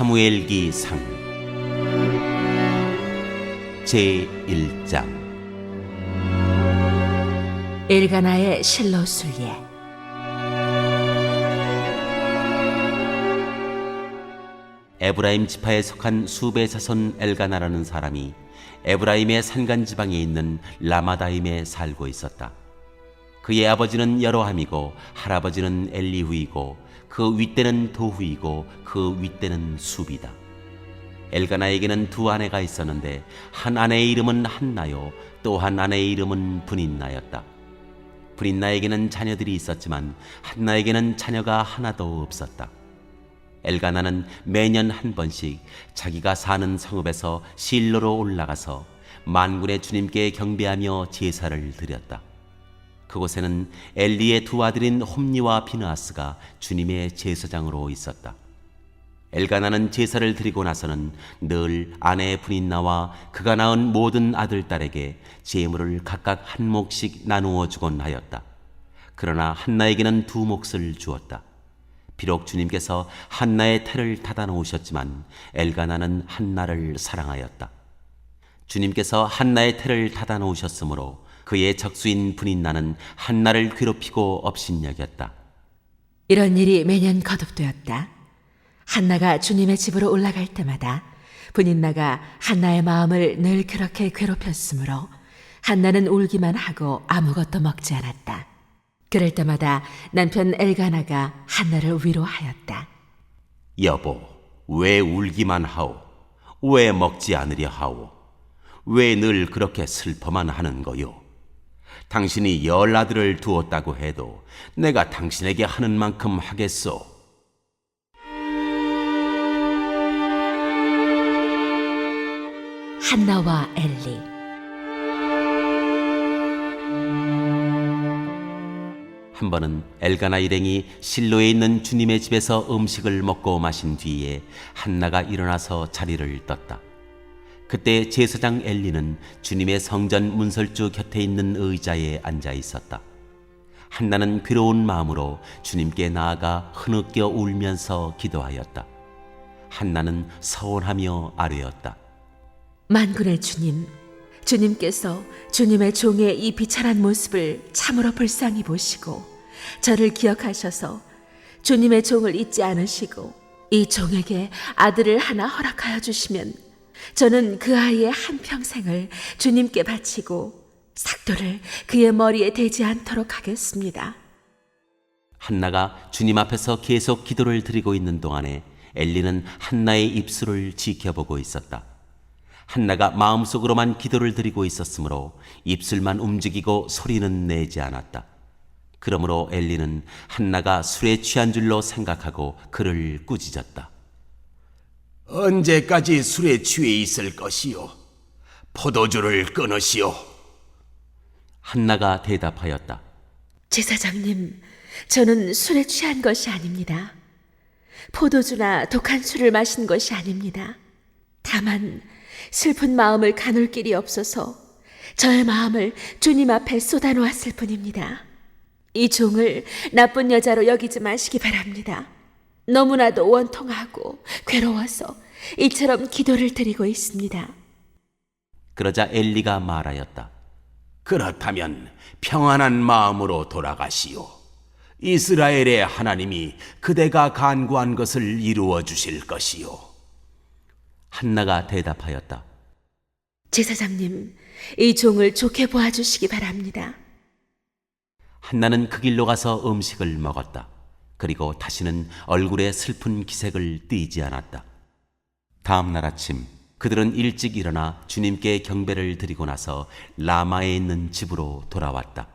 사무엘기 상 제1장. 엘가나의 실로 순례. 에브라임 지파에 속한 수베 자손 엘가나라는 사람이 에브라임의 산간지방에 있는 라마다임에 살고 있었다. 그의 아버지는 여로함이고 할아버지는 엘리후이고 그 윗대는 도후이고 그 윗대는 수비다. 엘가나에게는 두 아내가 있었는데 한 아내의 이름은 한나요, 또 한 아내의 이름은 브닌나였다. 브닌나에게는 자녀들이 있었지만 한나에게는 자녀가 하나도 없었다. 엘가나는 매년 한 번씩 자기가 사는 성읍에서 실로로 올라가서 만군의 주님께 경배하며 제사를 드렸다. 그곳에는 엘리의 두 아들인 홈니와 비느하스가 주님의 제사장으로 있었다. 엘가나는 제사를 드리고 나서는 늘 아내 브닌나와 그가 낳은 모든 아들 딸에게 제물을 각각 한 몫씩 나누어 주곤 하였다. 그러나 한나에게는 두 몫을 주었다. 비록 주님께서 한나의 태를 닫아 놓으셨지만 엘가나는 한나를 사랑하였다. 주님께서 한나의 태를 닫아 놓으셨으므로 그의 적수인 브닌나는 한나를 괴롭히고 업신여겼다. 이런 일이 매년 거듭되었다. 한나가 주님의 집으로 올라갈 때마다 브닌나가 한나의 마음을 늘 그렇게 괴롭혔으므로 한나는 울기만 하고 아무것도 먹지 않았다. 그럴 때마다 남편 엘가나가 한나를 위로하였다. 여보, 왜 울기만 하오? 왜 먹지 않으려 하오? 왜 늘 그렇게 슬퍼만 하는 거요? 당신이 10아들을 두었다고 해도 내가 당신에게 하는 만큼 하겠소. 한나와 엘리. 한 번은 엘가나 일행이 실로에 있는 주님의 집에서 음식을 먹고 마신 뒤에 한나가 일어나서 자리를 떴다. 그때 제사장 엘리는 주님의 성전 문설주 곁에 있는 의자에 앉아 있었다. 한나는 괴로운 마음으로 주님께 나아가 흐느껴 울면서 기도하였다. 한나는 서원하며 아뢰었다. 만군의 주님, 주님께서 주님의 종의 이 비참한 모습을 참으로 불쌍히 보시고 저를 기억하셔서 주님의 종을 잊지 않으시고 이 종에게 아들을 하나 허락하여 주시면 저는 그 아이의 한평생을 주님께 바치고 삭도를 그의 머리에 대지 않도록 하겠습니다. 한나가 주님 앞에서 계속 기도를 드리고 있는 동안에 엘리는 한나의 입술을 지켜보고 있었다. 한나가 마음속으로만 기도를 드리고 있었으므로 입술만 움직이고 소리는 내지 않았다. 그러므로 엘리는 한나가 술에 취한 줄로 생각하고 그를 꾸짖었다. 언제까지 술에 취해 있을 것이요? 포도주를 끊으시오. 한나가 대답하였다. 제사장님, 저는 술에 취한 것이 아닙니다. 포도주나 독한 술을 마신 것이 아닙니다. 다만 슬픈 마음을 가눌 길이 없어서 저의 마음을 주님 앞에 쏟아놓았을 뿐입니다. 이 종을 나쁜 여자로 여기지 마시기 바랍니다. 너무나도 원통하고 괴로워서 이처럼 기도를 드리고 있습니다. 그러자 엘리가 말하였다. 그렇다면 평안한 마음으로 돌아가시오. 이스라엘의 하나님이 그대가 간구한 것을 이루어 주실 것이오. 한나가 대답하였다. 제사장님, 이 종을 좋게 보아주시기 바랍니다. 한나는 그 길로 가서 음식을 먹었다. 그리고 다시는 얼굴에 슬픈 기색을 띠지 않았다. 다음 날 아침 그들은 일찍 일어나 주님께 경배를 드리고 나서 라마에 있는 집으로 돌아왔다.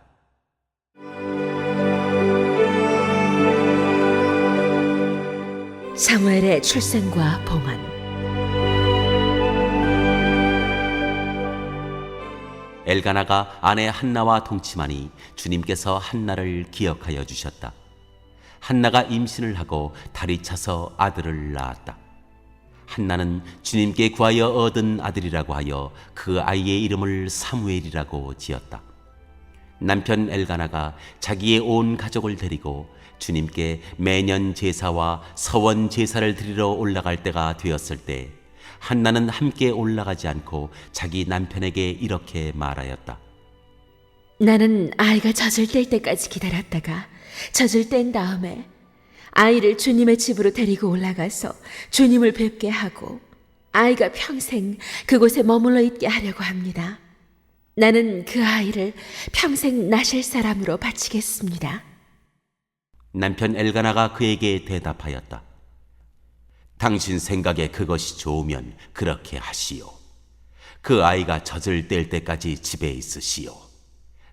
사무엘의 출생과 봉헌. 엘가나가 아내 한나와 동침하니 주님께서 한나를 기억하여 주셨다. 한나가 임신을 하고 달이 차서 아들을 낳았다. 한나는 주님께 구하여 얻은 아들이라고 하여 그 아이의 이름을 사무엘이라고 지었다. 남편 엘가나가 자기의 온 가족을 데리고 주님께 매년 제사와 서원 제사를 드리러 올라갈 때가 되었을 때 한나는 함께 올라가지 않고 자기 남편에게 이렇게 말하였다. 나는 아이가 젖을 뗄 때까지 기다렸다가 젖을 뗀 다음에 아이를 주님의 집으로 데리고 올라가서 주님을 뵙게 하고 아이가 평생 그곳에 머물러 있게 하려고 합니다. 나는 그 아이를 평생 나실 사람으로 바치겠습니다. 남편 엘가나가 그에게 대답하였다. 당신 생각에 그것이 좋으면 그렇게 하시오. 그 아이가 젖을 뗄 때까지 집에 있으시오.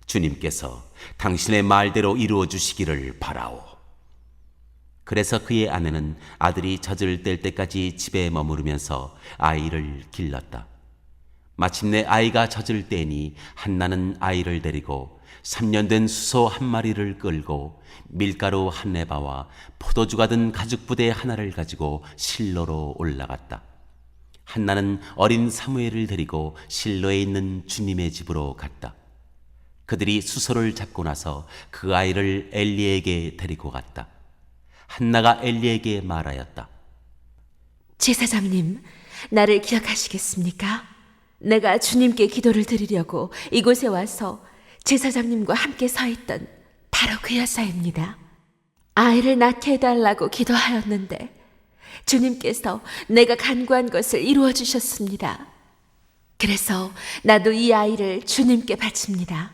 주님께서 당신의 말대로 이루어 주시기를 바라오. 그래서 그의 아내는 아들이 젖을 뗄 때까지 집에 머무르면서 아이를 길렀다. 마침내 아이가 젖을 떼니 한나는 아이를 데리고 3년 된 수소 한 마리를 끌고 밀가루 한 에바와 포도주가 든 가죽 부대 하나를 가지고 실로로 올라갔다. 한나는 어린 사무엘을 데리고 실로에 있는 주님의 집으로 갔다. 그들이 수소를 잡고 나서 그 아이를 엘리에게 데리고 갔다. 한나가 엘리에게 말하였다. 제사장님, 나를 기억하시겠습니까? 내가 주님께 기도를 드리려고 이곳에 와서 제사장님과 함께 서 있던 바로 그 여자입니다. 아이를 낳게 해달라고 기도하였는데 주님께서 내가 간구한 것을 이루어 주셨습니다. 그래서 나도 이 아이를 주님께 바칩니다.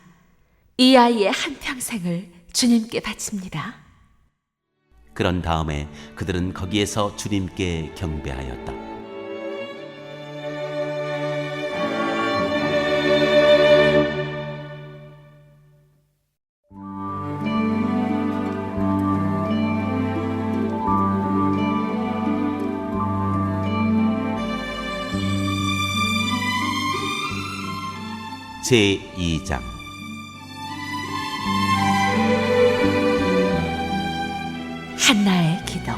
이 아이의 한평생을 주님께 바칩니다. 그런 다음에 그들은 거기에서 주님께 경배하였다. 제2장 한나의 기도.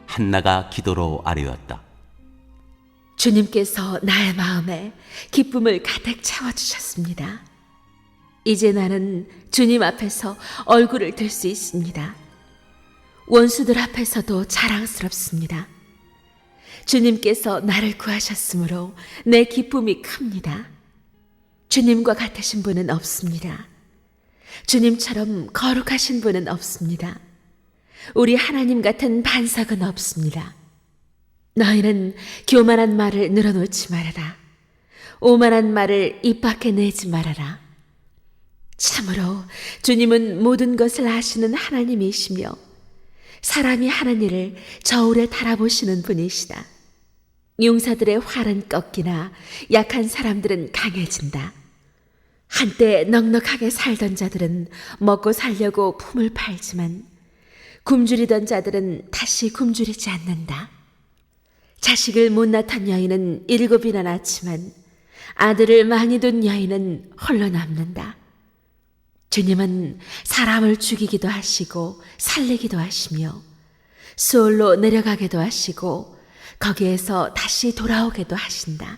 한나가 기도로 아뢰었다. 주님께서 나의 마음에 기쁨을 가득 채워주셨습니다. 이제 나는 주님 앞에서 얼굴을 들 수 있습니다. 원수들 앞에서도 자랑스럽습니다. 주님께서 나를 구하셨으므로 내 기쁨이 큽니다. 주님과 같으신 분은 없습니다. 주님처럼 거룩하신 분은 없습니다. 우리 하나님 같은 반석은 없습니다. 너희는 교만한 말을 늘어놓지 말아라. 오만한 말을 입 밖에 내지 말아라. 참으로 주님은 모든 것을 아시는 하나님이시며 사람이 하는 일을 저울에 달아보시는 분이시다. 용사들의 활은 꺾이나 약한 사람들은 강해진다. 한때 넉넉하게 살던 자들은 먹고 살려고 품을 팔지만 굶주리던 자들은 다시 굶주리지 않는다. 자식을 못 낳던 여인은 7이나 낳지만 아들을 많이 둔 여인은 홀로 남는다. 주님은 사람을 죽이기도 하시고 살리기도 하시며 수올로 내려가게도 하시고 거기에서 다시 돌아오게도 하신다.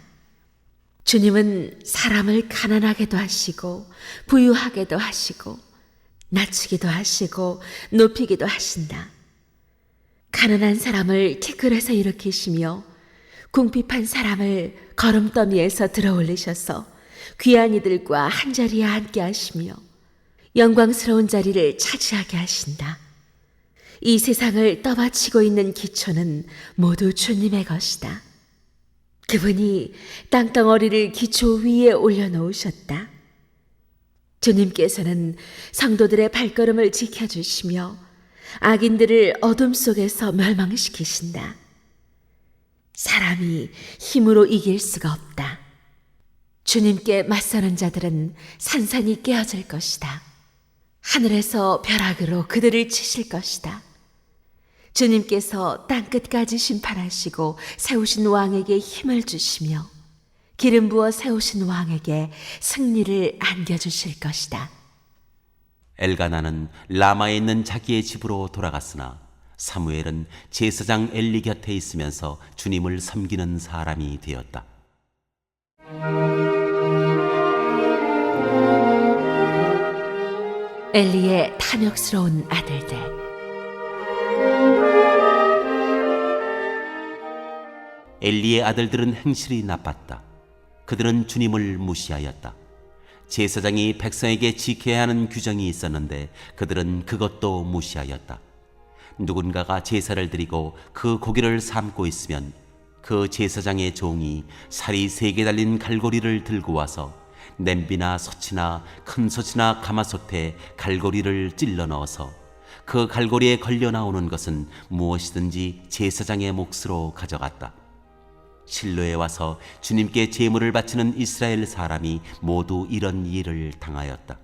주님은 사람을 가난하게도 하시고 부유하게도 하시고 낮추기도 하시고 높이기도 하신다. 가난한 사람을 티끌에서 일으키시며 궁핍한 사람을 거름더미에서 들어올리셔서 귀한 이들과 한자리에 앉게 하시며 영광스러운 자리를 차지하게 하신다. 이 세상을 떠받치고 있는 기초는 모두 주님의 것이다. 그분이 땅덩어리를 기초 위에 올려놓으셨다. 주님께서는 성도들의 발걸음을 지켜주시며 악인들을 어둠 속에서 멸망시키신다. 사람이 힘으로 이길 수가 없다. 주님께 맞서는 자들은 산산이 깨어질 것이다. 하늘에서 벼락으로 그들을 치실 것이다. 주님께서 땅끝까지 심판하시고 세우신 왕에게 힘을 주시며 기름 부어 세우신 왕에게 승리를 안겨주실 것이다. 엘가나는 라마에 있는 자기의 집으로 돌아갔으나 사무엘은 제사장 엘리 곁에 있으면서 주님을 섬기는 사람이 되었다. 엘리의 탐욕스러운 아들들. 엘리의 아들들은 행실이 나빴다. 그들은 주님을 무시하였다. 제사장이 백성에게 지켜야 하는 규정이 있었는데 그들은 그것도 무시하였다. 누군가가 제사를 드리고 그 고기를 삶고 있으면 그 제사장의 종이 살이 3개 달린 갈고리를 들고 와서 냄비나 솥이나 큰 솥이나 가마솥에 갈고리를 찔러 넣어서 그 갈고리에 걸려 나오는 것은 무엇이든지 제사장의 몫으로 가져갔다. 실로에 와서 주님께 제물을 바치는 이스라엘 사람이 모두 이런 일을 당하였다.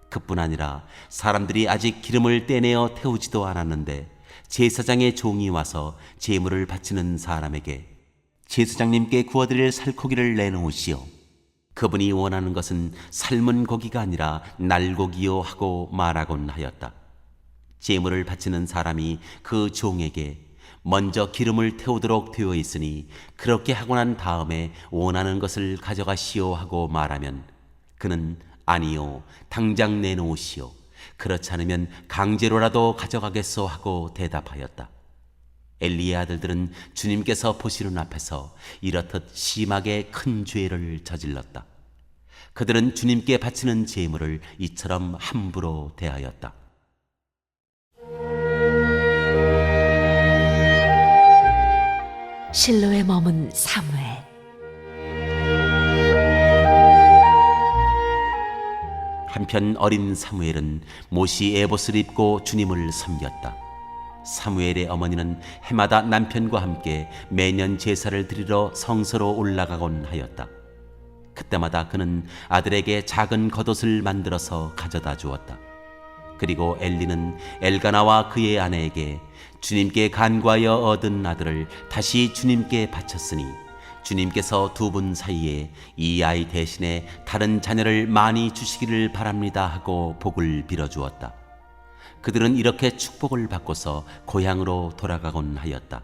그뿐 아니라 사람들이 아직 기름을 떼내어 태우지도 않았는데 제사장의 종이 와서 제물을 바치는 사람에게 제사장님께 구워드릴 살코기를 내놓으시오. 그분이 원하는 것은 삶은 고기가 아니라 날고기요 하고 말하곤 하였다. 제물을 바치는 사람이 그 종에게 먼저 기름을 태우도록 되어 있으니 그렇게 하고 난 다음에 원하는 것을 가져가시오 하고 말하면 그는 아니요, 당장 내놓으시오. 그렇지 않으면 강제로라도 가져가겠소 하고 대답하였다. 엘리의 아들들은 주님께서 보시는 앞에서 이렇듯 심하게 큰 죄를 저질렀다. 그들은 주님께 바치는 제물을 이처럼 함부로 대하였다. 실로에 머문 사무엘. 한편 어린 사무엘은 못이 에봇을 입고 주님을 섬겼다. 사무엘의 어머니는 해마다 남편과 함께 매년 제사를 드리러 성소로 올라가곤 하였다. 그때마다 그는 아들에게 작은 겉옷을 만들어서 가져다 주었다. 그리고 엘리는 엘가나와 그의 아내에게 주님께 간구하여 얻은 아들을 다시 주님께 바쳤으니 주님께서 두 분 사이에 이 아이 대신에 다른 자녀를 많이 주시기를 바랍니다 하고 복을 빌어주었다. 그들은 이렇게 축복을 받고서 고향으로 돌아가곤 하였다.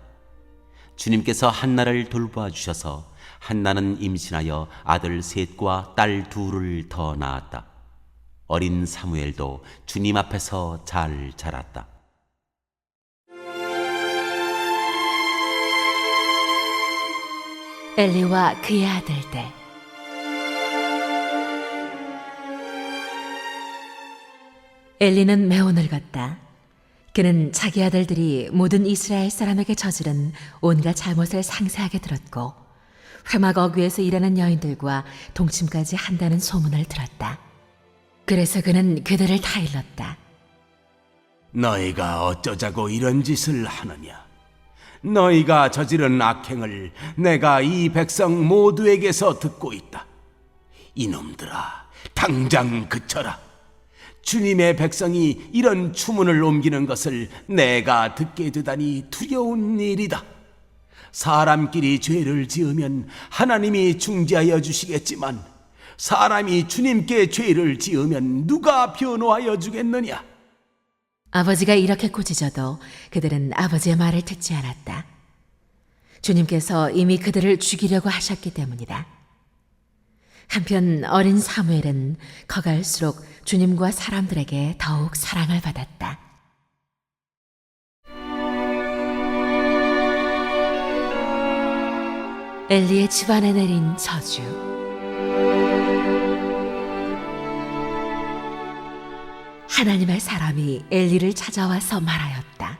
주님께서 한나를 돌보아 주셔서 한나는 임신하여 아들 셋과 딸 둘을 더 낳았다. 어린 사무엘도 주님 앞에서 잘 자랐다. 엘리와 그의 아들들. 엘리는 매우 늙었다. 그는 자기 아들들이 모든 이스라엘 사람에게 저지른 온갖 잘못을 상세하게 들었고 회막 어귀에서 일하는 여인들과 동침까지 한다는 소문을 들었다. 그래서 그는 그들을 다 일렀다. 너희가 어쩌자고 이런 짓을 하느냐? 너희가 저지른 악행을 내가 이 백성 모두에게서 듣고 있다. 이놈들아, 당장 그쳐라. 주님의 백성이 이런 추문을 옮기는 것을 내가 듣게 되다니 두려운 일이다. 사람끼리 죄를 지으면 하나님이 중지하여 주시겠지만 사람이 주님께 죄를 지으면 누가 변호하여 주겠느냐? 아버지가 이렇게 꾸짖어도 그들은 아버지의 말을 듣지 않았다. 주님께서 이미 그들을 죽이려고 하셨기 때문이다. 한편 어린 사무엘은 커갈수록 주님과 사람들에게 더욱 사랑을 받았다. 엘리의 집안에 내린 저주. 하나님의 사람이 엘리를 찾아와서 말하였다.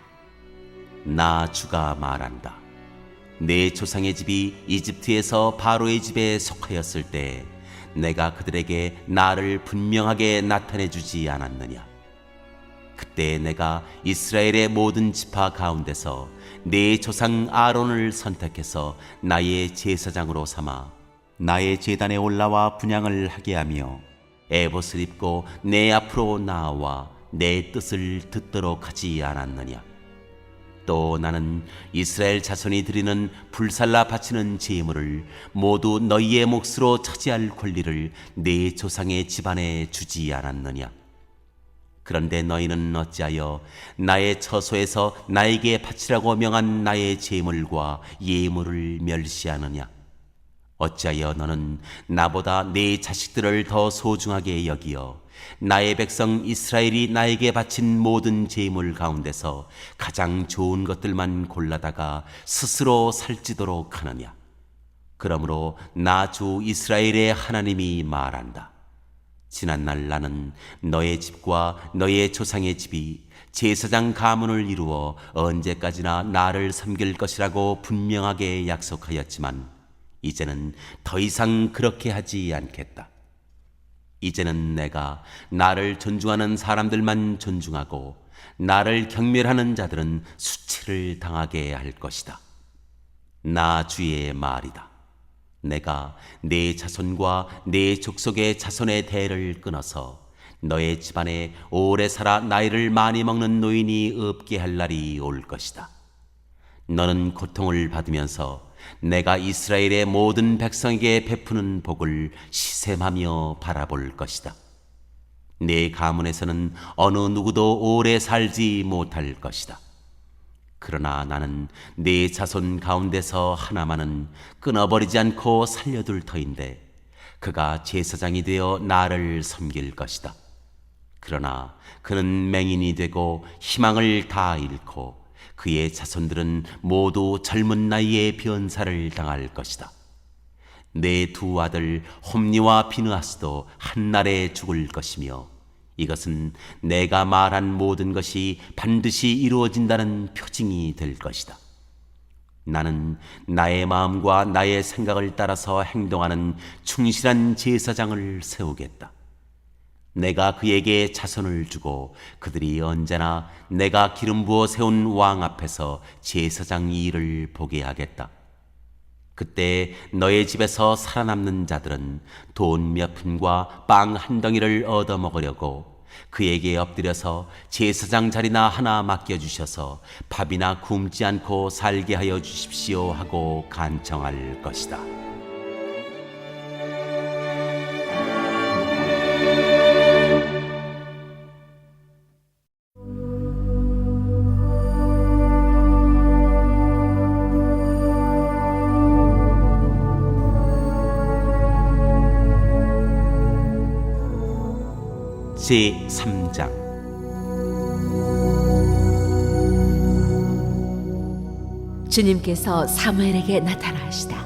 나 주가 말한다. 내 조상의 집이 이집트에서 바로의 집에 속하였을 때 내가 그들에게 나를 분명하게 나타내 주지 않았느냐? 그때 내가 이스라엘의 모든 지파 가운데서 내 조상 아론을 선택해서 나의 제사장으로 삼아 나의 제단에 올라와 분향을 하게 하며 에봇을 입고 내 앞으로 나와 내 뜻을 듣도록 하지 않았느냐? 또 나는 이스라엘 자손이 드리는 불살라 바치는 제물을 모두 너희의 몫으로 차지할 권리를 내 조상의 집안에 주지 않았느냐? 그런데 너희는 어찌하여 나의 처소에서 나에게 바치라고 명한 나의 제물과 예물을 멸시하느냐? 어찌하여 너는 나보다 내 자식들을 더 소중하게 여기어 나의 백성 이스라엘이 나에게 바친 모든 제물 가운데서 가장 좋은 것들만 골라다가 스스로 살찌도록 하느냐? 그러므로 나 주 이스라엘의 하나님이 말한다. 지난날 나는 너의 집과 너의 조상의 집이 제사장 가문을 이루어 언제까지나 나를 섬길 것이라고 분명하게 약속하였지만 이제는 더 이상 그렇게 하지 않겠다. 이제는 내가 나를 존중하는 사람들만 존중하고 나를 경멸하는 자들은 수치를 당하게 할 것이다. 나 주의 말이다. 내가 내 자손과 내 족속의 자손의 대를 끊어서 너의 집안에 오래 살아 나이를 많이 먹는 노인이 없게 할 날이 올 것이다. 너는 고통을 받으면서 내가 이스라엘의 모든 백성에게 베푸는 복을 시샘하며 바라볼 것이다. 내 가문에서는 어느 누구도 오래 살지 못할 것이다. 그러나 나는 네 자손 가운데서 하나만은 끊어버리지 않고 살려둘 터인데 그가 제사장이 되어 나를 섬길 것이다. 그러나 그는 맹인이 되고 희망을 다 잃고 그의 자손들은 모두 젊은 나이에 변사를 당할 것이다. 내 두 아들 홈니와 비느하스도 한날에 죽을 것이며 이것은 내가 말한 모든 것이 반드시 이루어진다는 표징이 될 것이다. 나는 나의 마음과 나의 생각을 따라서 행동하는 충실한 제사장을 세우겠다. 내가 그에게 자손을 주고 그들이 언제나 내가 기름 부어 세운 왕 앞에서 제사장 일을 보게 하겠다. 그때 너의 집에서 살아남는 자들은 돈 몇 푼과 빵 한 덩이를 얻어먹으려고 그에게 엎드려서 제사장 자리나 하나 맡겨주셔서 밥이나 굶지 않고 살게 하여 주십시오 하고 간청할 것이다. 제3장 주님께서 사무엘에게 나타나시다.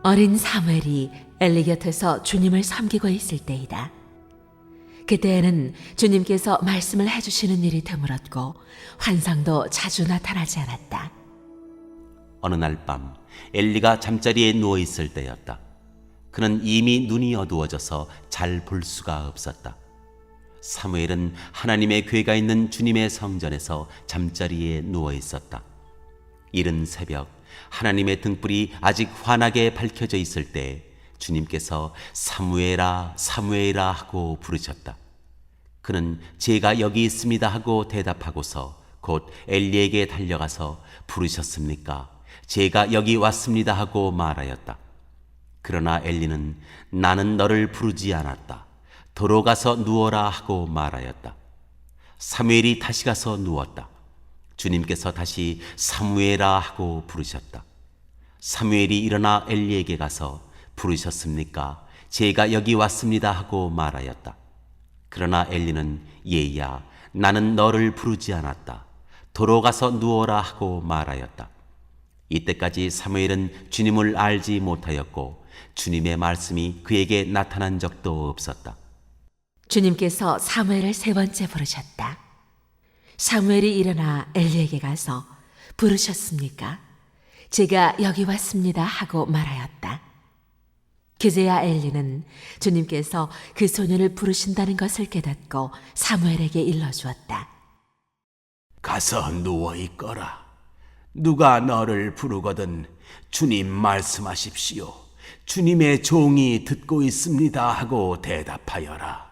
어린 사무엘이 엘리 곁에서 주님을 섬기고 있을 때이다. 그때에는 주님께서 말씀을 해주시는 일이 드물었고 환상도 자주 나타나지 않았다. 어느 날 밤 엘리가 잠자리에 누워 있을 때였다. 그는 이미 눈이 어두워져서 잘 볼 수가 없었다. 사무엘은 하나님의 궤가 있는 주님의 성전에서 잠자리에 누워 있었다. 이른 새벽 하나님의 등불이 아직 환하게 밝혀져 있을 때 주님께서 사무엘아 사무엘아 하고 부르셨다. 그는 제가 여기 있습니다 하고 대답하고서 곧 엘리에게 달려가서 부르셨습니까? 제가 여기 왔습니다 하고 말하였다. 그러나 엘리는 나는 너를 부르지 않았다. 도로 가서 누워라 하고 말하였다. 사무엘이 다시 가서 누웠다. 주님께서 다시 사무엘아 하고 부르셨다. 사무엘이 일어나 엘리에게 가서 부르셨습니까? 제가 여기 왔습니다 하고 말하였다. 그러나 엘리는 얘야 나는 너를 부르지 않았다. 도로 가서 누워라 하고 말하였다. 이때까지 사무엘은 주님을 알지 못하였고 주님의 말씀이 그에게 나타난 적도 없었다. 주님께서 사무엘을 세 번째 부르셨다. 사무엘이 일어나 엘리에게 가서 부르셨습니까? 제가 여기 왔습니다 하고 말하였다. 그제야 엘리는 주님께서 그 소년을 부르신다는 것을 깨닫고 사무엘에게 일러주었다. 가서 누워 있거라. 누가 너를 부르거든 주님 말씀하십시오. 주님의 종이 듣고 있습니다 하고 대답하여라.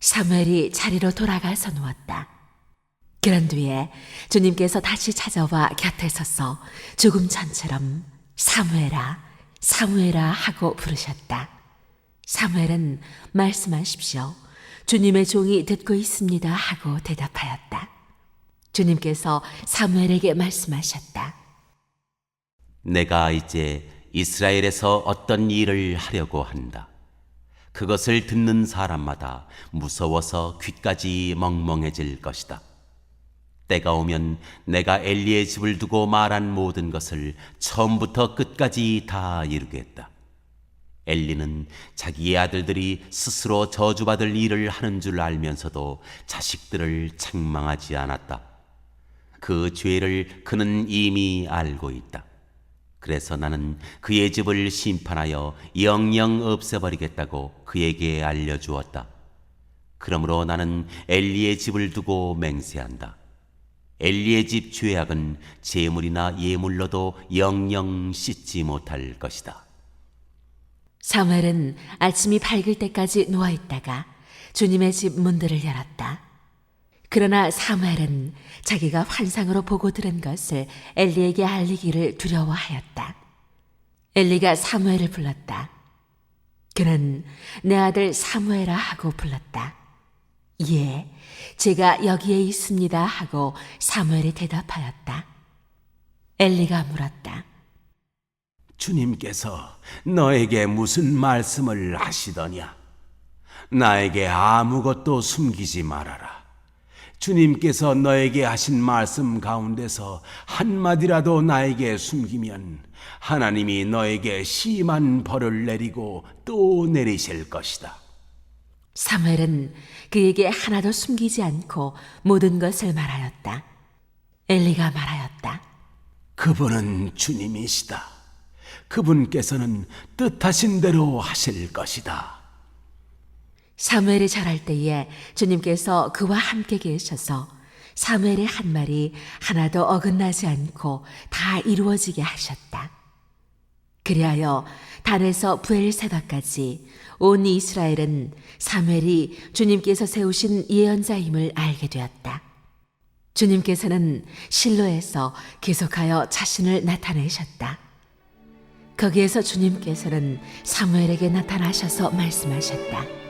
사무엘이 자리로 돌아가서 누웠다. 그런 뒤에 주님께서 다시 찾아와 곁에 서서 죽음 전처럼 사무엘아 사무엘아 하고 부르셨다. 사무엘은 말씀하십시오. 주님의 종이 듣고 있습니다 하고 대답하였다. 주님께서 사무엘에게 말씀하셨다. 내가 이제 이스라엘에서 어떤 일을 하려고 한다. 그것을 듣는 사람마다 무서워서 귀까지 멍멍해질 것이다. 때가 오면 내가 엘리의 집을 두고 말한 모든 것을 처음부터 끝까지 다 이루겠다. 엘리는 자기의 아들들이 스스로 저주받을 일을 하는 줄 알면서도 자식들을 책망하지 않았다. 그 죄를 그는 이미 알고 있다. 그래서 나는 그의 집을 심판하여 영영 없애버리겠다고 그에게 알려주었다. 그러므로 나는 엘리의 집을 두고 맹세한다. 엘리의 집 죄악은 제물이나 예물로도 영영 씻지 못할 것이다. 사무엘은 아침이 밝을 때까지 누워있다가 주님의 집 문들을 열었다. 그러나 사무엘은 자기가 환상으로 보고 들은 것을 엘리에게 알리기를 두려워하였다. 엘리가 사무엘을 불렀다. 그는 내 아들 사무엘아 하고 불렀다. 예, 제가 여기에 있습니다 하고 사무엘이 대답하였다. 엘리가 물었다. 주님께서 너에게 무슨 말씀을 하시더냐? 나에게 아무것도 숨기지 말아라. 주님께서 너에게 하신 말씀 가운데서 한마디라도 나에게 숨기면 하나님이 너에게 심한 벌을 내리고 또 내리실 것이다. 사무엘은 그에게 하나도 숨기지 않고 모든 것을 말하였다. 엘리가 말하였다. 그분은 주님이시다. 그분께서는 뜻하신 대로 하실 것이다. 사무엘이 자랄 때에 주님께서 그와 함께 계셔서 사무엘의 한 말이 하나도 어긋나지 않고 다 이루어지게 하셨다. 그리하여 단에서 브엘세바까지 온 이스라엘은 사무엘이 주님께서 세우신 예언자임을 알게 되었다. 주님께서는 실로에서 계속하여 자신을 나타내셨다. 거기에서 주님께서는 사무엘에게 나타나셔서 말씀하셨다.